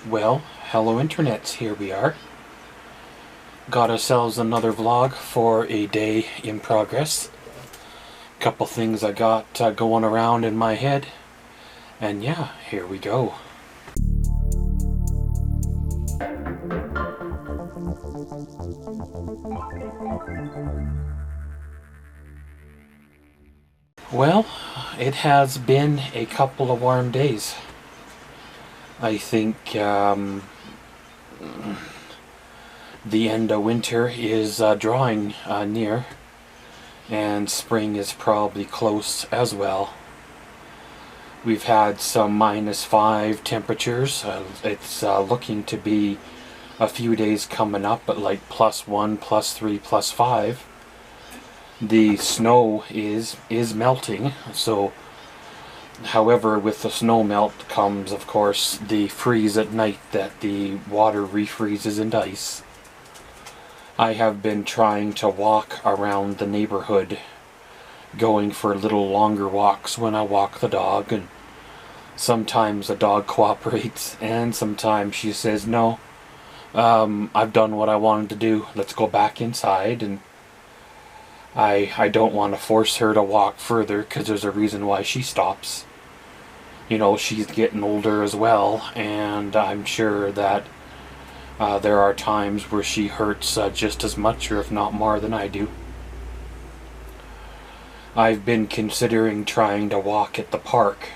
Well, hello internets, here we are. Got ourselves another vlog for a day in progress. Couple things I got going around in my head. And yeah, here we go. Well, it has been a couple of warm days. I think the end of winter is drawing near, and spring is probably close as well. We've had some -5 temperatures. It's looking to be a few days coming up at like +1, +3, +5. The snow is melting, so however, with the snow melt comes, of course, the freeze at night that the water refreezes into ice. I have been trying to walk around the neighborhood, going for little longer walks when I walk the dog, and sometimes the dog cooperates, and sometimes she says, no, I've done what I wanted to do, let's go back inside, and I don't want to force her to walk further because there's a reason why she stops. You know, she's getting older as well, and I'm sure that there are times where she hurts just as much or if not more than I do. I've been considering trying to walk at the park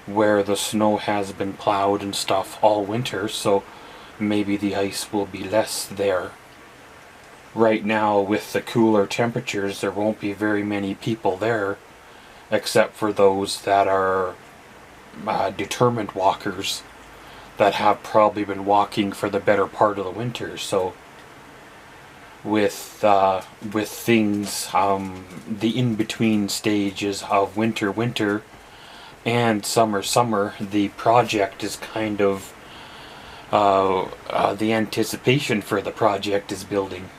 where the snow has been plowed and stuff all winter, so maybe the ice will be less there. Right now, with the cooler temperatures, there won't be very many people there, except for those that are determined walkers that have probably been walking for the better part of the winter. So, with things, the in-between stages of winter, and summer, the project is kind of the anticipation for the project is building.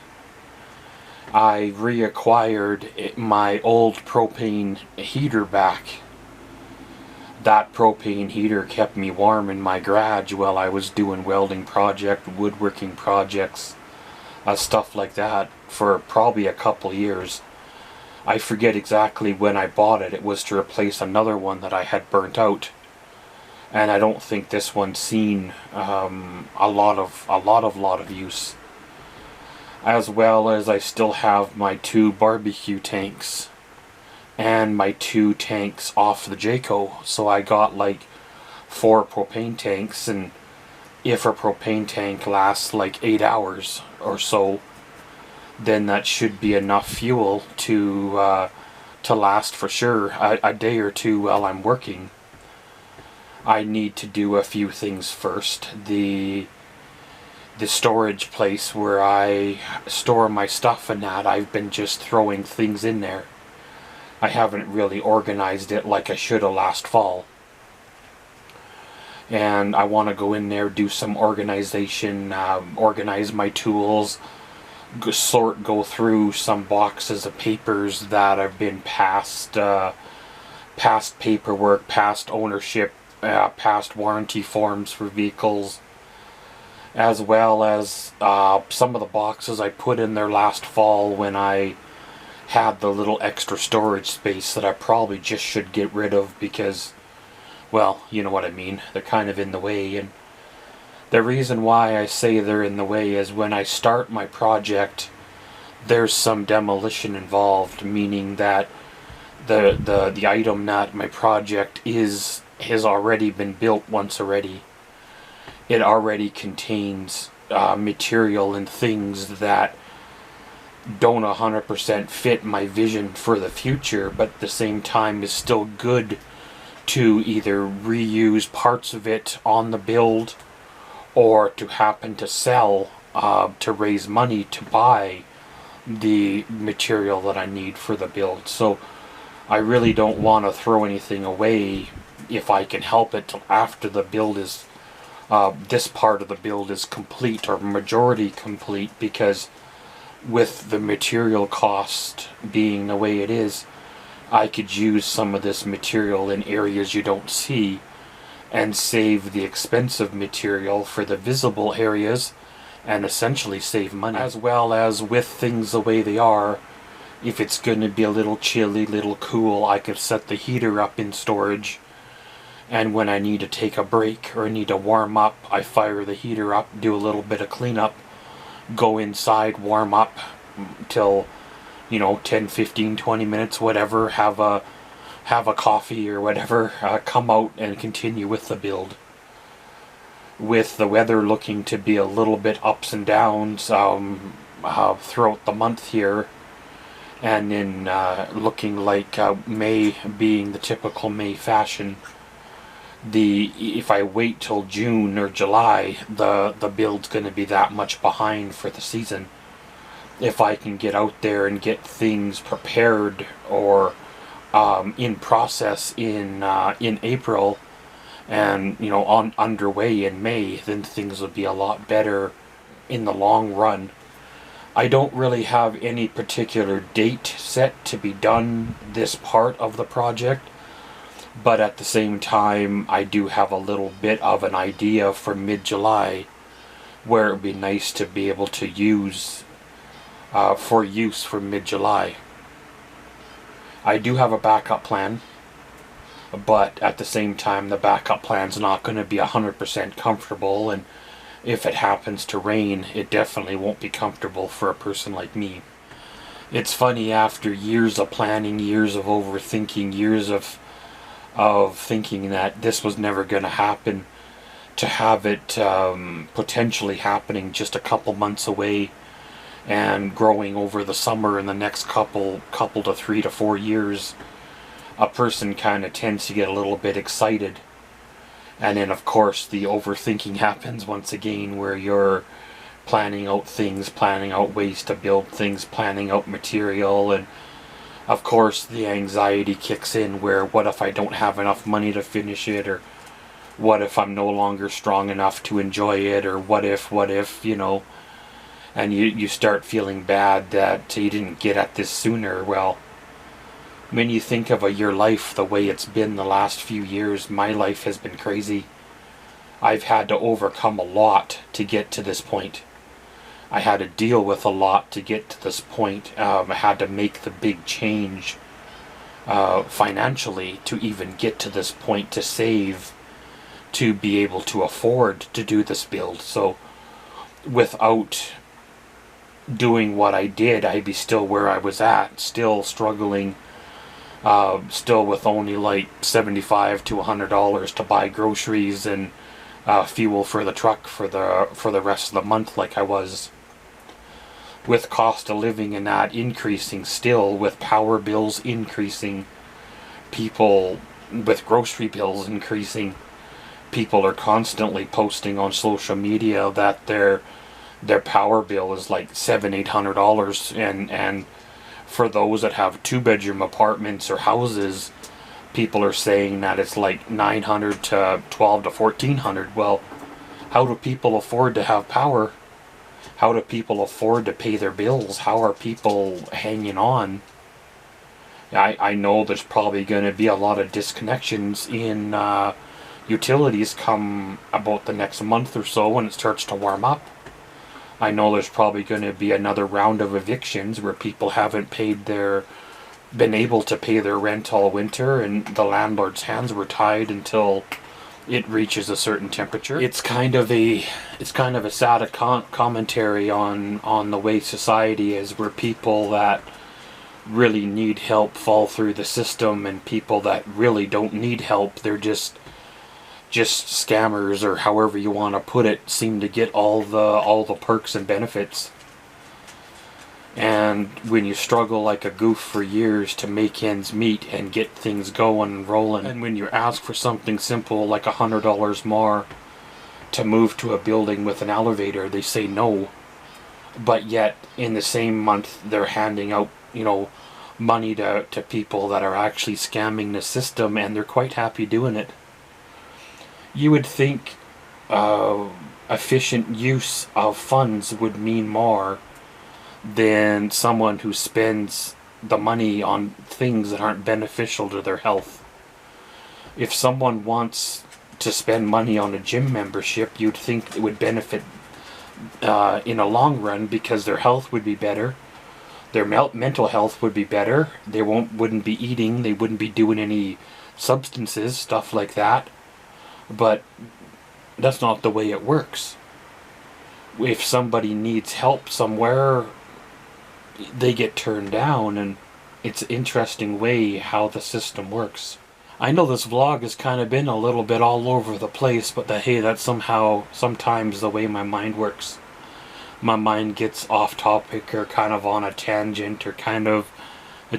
I reacquired my old propane heater back. That propane heater kept me warm in my garage while I was doing welding projects, woodworking projects, stuff like that for probably a couple years. I forget exactly when I bought it. It was to replace another one that I had burnt out. And I don't think this one's seen a lot of use. As well as I still have my 2 barbecue tanks and my 2 tanks off the Jayco, so I got like 4 propane tanks, and if a propane tank lasts like 8 hours or so, then that should be enough fuel to last for sure a day or two while I'm working. I need to do a few things first. The storage place where I store my stuff and that, I've been just throwing things in there. I haven't really organized it like I should have last fall. And I want to go in there, do some organization, organize my tools, go through some boxes of papers that have been past paperwork, past ownership, past warranty forms for vehicles, as well as some of the boxes I put in there last fall when I had the little extra storage space that I probably just should get rid of because, well, you know what I mean, they're kind of in the way. And the reason why I say they're in the way is when I start my project, there's some demolition involved, meaning that the item that my project has already been built once already. It already contains material and things that don't 100% fit my vision for the future, but at the same time is still good to either reuse parts of it on the build or to happen to sell to raise money to buy the material that I need for the build. So I really don't want to throw anything away if I can help it till after the build is this part of the build is complete or majority complete, because with the material cost being the way it is, I could use some of this material in areas you don't see and save the expensive material for the visible areas and essentially save money. As well as with things the way they are, if it's going to be a little chilly, little cool, I could set the heater up in storage, and when I need to take a break or need to warm up, I fire the heater up, do a little bit of cleanup, go inside, warm up till 10, 15, 20 minutes, whatever, have a coffee or whatever, come out and continue with the build. With the weather looking to be a little bit ups and downs throughout the month here, and in looking like May being the typical May fashion, if I wait till June or July, the build's going to be that much behind for the season. If I can get out there and get things prepared or in process in April, and underway in May, then things will be a lot better in the long run. I don't really have any particular date set to be done this part of the project, but at the same time I do have a little bit of an idea for mid-July where it would be nice to be able to use for mid-July. I do have a backup plan, but at the same time the backup plan's not going to be 100% comfortable, and if it happens to rain, it definitely won't be comfortable for a person like me. It's funny, after years of planning, years of overthinking, years of thinking that this was never going to happen, to have it potentially happening just a couple months away and growing over the summer in the next couple to 3 to 4 years, a person kind of tends to get a little bit excited. And then of course the overthinking happens once again, where you're planning out things, planning out ways to build things, planning out material, and of course the anxiety kicks in, where what if I don't have enough money to finish it, or what if I'm no longer strong enough to enjoy it, or what if, and you start feeling bad that you didn't get at this sooner. Well, when you think of your life the way it's been the last few years, my life has been crazy. I've had to overcome a lot to get to this point. I had to deal with a lot to get to this point. I had to make the big change financially to even get to this point, to save, to be able to afford to do this build. So without doing what I did, I'd be still where I was at, still struggling, still with only like $75 to $100 to buy groceries and fuel for the truck for the rest of the month, like I was. With cost of living and that increasing still, with power bills increasing, people with grocery bills increasing, people are constantly posting on social media that their power bill is like $700-800, and for those that have 2-bedroom apartments or houses, people are saying that it's like $900 to $1,200 to $1,400. Well, how do people afford to have power? How do people afford to pay their bills? How are people hanging on? I know there's probably going to be a lot of disconnections in utilities come about the next month or so when it starts to warm up. I know there's probably going to be another round of evictions where people haven't been able to pay their rent all winter, and the landlord's hands were tied until it reaches a certain temperature. It's kind of a sad commentary on the way society is, where people that really need help fall through the system, and people that really don't need help, they're just scammers, or however you want to put it, seem to get all the perks and benefits. And when you struggle like a goof for years to make ends meet and get things going and rolling, and when you ask for something simple like $100 more to move to a building with an elevator, they say no. But yet in the same month they're handing out money to people that are actually scamming the system, and they're quite happy doing it. You would think efficient use of funds would mean more than someone who spends the money on things that aren't beneficial to their health. If someone wants to spend money on a gym membership. You'd think it would benefit in a long run, because their health would be better, their mental health would be better, they wouldn't be eating, they wouldn't be doing any substances, stuff like that. But that's not the way it works. If somebody needs help somewhere, they get turned down, and it's an interesting way how the system works. I know this vlog has kind of been a little bit all over the place, but hey, that's sometimes the way my mind works. My mind gets off topic, or kind of on a tangent, or kind of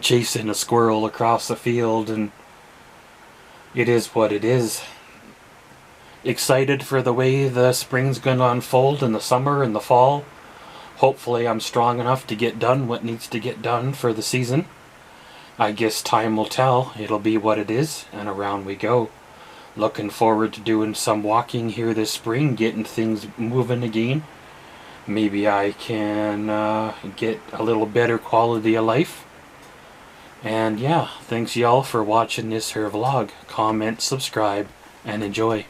chasing a squirrel across the field, and it is what it is. Excited for the way the spring's gonna unfold, in the summer and the fall. Hopefully I'm strong enough to get done what needs to get done for the season. I guess time will tell. It'll be what it is, and around we go. Looking forward to doing some walking here this spring, getting things moving again. Maybe I can get a little better quality of life. And yeah, thanks y'all for watching this here vlog. Comment, subscribe, and enjoy.